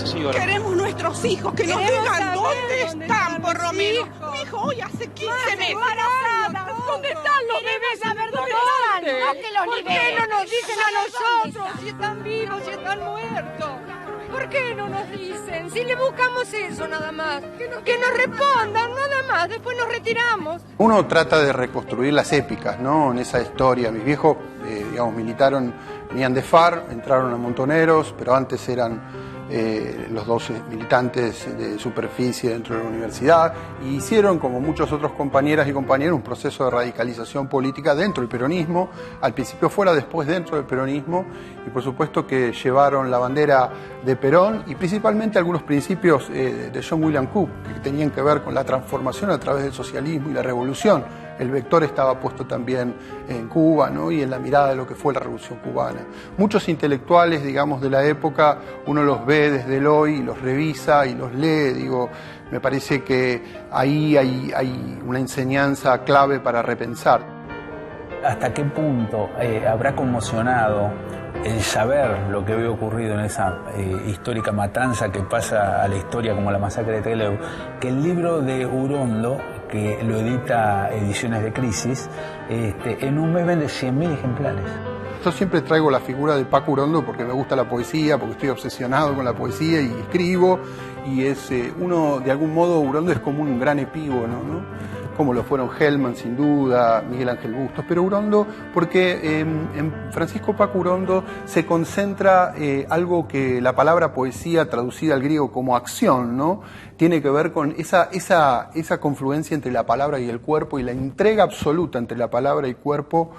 pasa, señora? Queremos nuestros hijos, que nos digan dónde están, por Romero. Mi hijo hoy hace 15 meses. ¿Dónde están los bebés? saber dónde están, no que los ¿Por liberen. qué no nos dicen a nosotros ¿Dónde si están vivos, si están muertos? ¿Por qué no nos dicen? Si le buscamos eso nada más, que nos respondan nada más, después nos retiramos. Uno trata de reconstruir las épicas, ¿no? En esa historia. Mis viejos, digamos, militaron, venían de FARC, entraron a Montoneros, pero antes eran los dos militantes de superficie dentro de la universidad, y hicieron, como muchos otros compañeras y compañeros, un proceso de radicalización política dentro del peronismo, al principio fuera, después dentro del peronismo, y por supuesto que llevaron la bandera de Perón y principalmente algunos principios de John William Cook, que tenían que ver con la transformación a través del socialismo y la revolución. El vector estaba puesto también en Cuba, ¿no? Y en la mirada de lo que fue la Revolución Cubana. Muchos intelectuales, digamos, de la época, uno los ve desde el hoy, y los revisa y los lee. Digo, me parece que ahí hay una enseñanza clave para repensar. ¿Hasta qué punto habrá conmocionado el saber lo que había ocurrido en esa histórica matanza que pasa a la historia como la masacre de Trelew, que el libro de Urondo, que lo edita Ediciones de Crisis, en un mes vende 100.000 ejemplares? Yo siempre traigo la figura de Paco Urondo porque me gusta la poesía, porque estoy obsesionado con la poesía y escribo, y es uno, de algún modo, Urondo es como un gran epígono, ¿no? Como lo fueron Hellman, sin duda, Miguel Ángel Bustos, pero Urondo, porque en Francisco Paco Urondo se concentra algo que la palabra poesía, traducida al griego como acción, ¿no? Tiene que ver con esa confluencia entre la palabra y el cuerpo, y la entrega absoluta entre la palabra y cuerpo,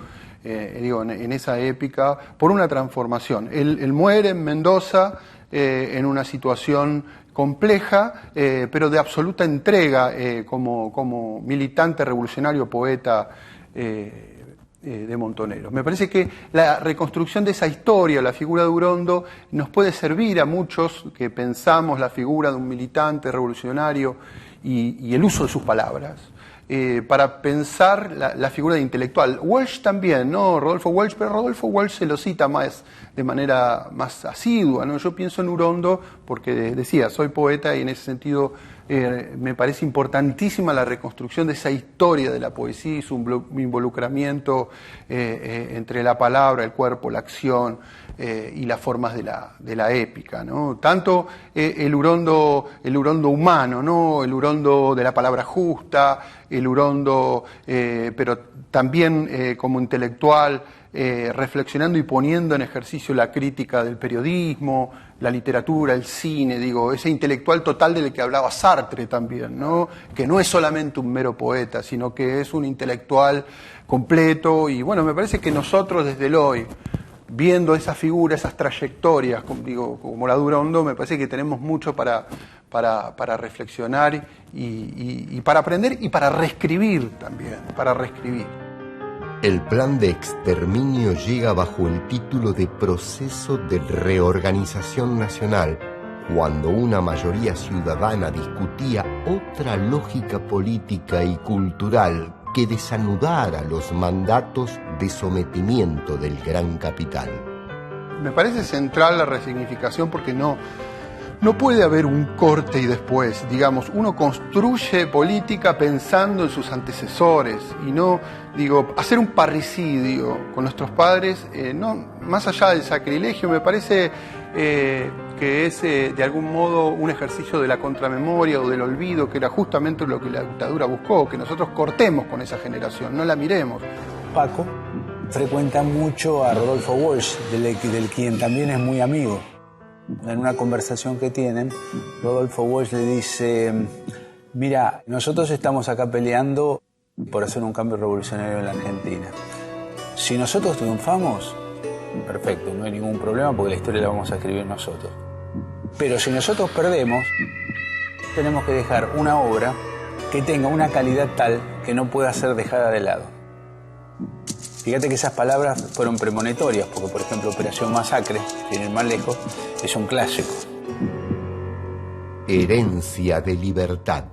en esa épica, por una transformación. Él muere en Mendoza en una situación compleja, pero de absoluta entrega como militante revolucionario, poeta de Montoneros. Me parece que la reconstrucción de esa historia, la figura de Urondo, nos puede servir a muchos que pensamos la figura de un militante revolucionario y el uso de sus palabras. Para pensar la figura de intelectual. Walsh también, ¿no? Rodolfo Walsh, pero Rodolfo Walsh se lo cita más de manera más asidua, ¿no? Yo pienso en Urondo porque decía, soy poeta y en ese sentido me parece importantísima la reconstrucción de esa historia de la poesía y su involucramiento entre la palabra, el cuerpo, la acción y las formas de la épica, ¿no? Tanto el Urondo humano, ¿no? El Urondo de la palabra justa, el Urondo, pero también como intelectual, reflexionando y poniendo en ejercicio la crítica del periodismo, la literatura, el cine, digo, ese intelectual total del que hablaba Sartre también, ¿no? Que no es solamente un mero poeta, sino que es un intelectual completo. Y bueno, me parece que nosotros desde el hoy, viendo esa figura, esas trayectorias, como la de Urondo, me parece que tenemos mucho para reflexionar y para aprender y para reescribir también, para reescribir. El plan de exterminio llega bajo el título de Proceso de Reorganización Nacional, cuando una mayoría ciudadana discutía otra lógica política y cultural que desanudara los mandatos de sometimiento del gran capital. Me parece central la resignificación porque no puede haber un corte y después. Digamos, uno construye política pensando en sus antecesores y no, hacer un parricidio con nuestros padres, no, más allá del sacrilegio, me parece que es de algún modo un ejercicio de la contramemoria o del olvido, que era justamente lo que la dictadura buscó, que nosotros cortemos con esa generación, no la miremos. Paco frecuenta mucho a Rodolfo Walsh, del quien también es muy amigo. En una conversación que tienen, Rodolfo Walsh le dice: mira, nosotros estamos acá peleando por hacer un cambio revolucionario en la Argentina. Si nosotros triunfamos, perfecto, no hay ningún problema porque la historia la vamos a escribir nosotros. Pero si nosotros perdemos, tenemos que dejar una obra que tenga una calidad tal que no pueda ser dejada de lado. Fíjate que esas palabras fueron premonitorias, porque por ejemplo Operación Masacre, sin ir más lejos, es un clásico. Herencia de libertad.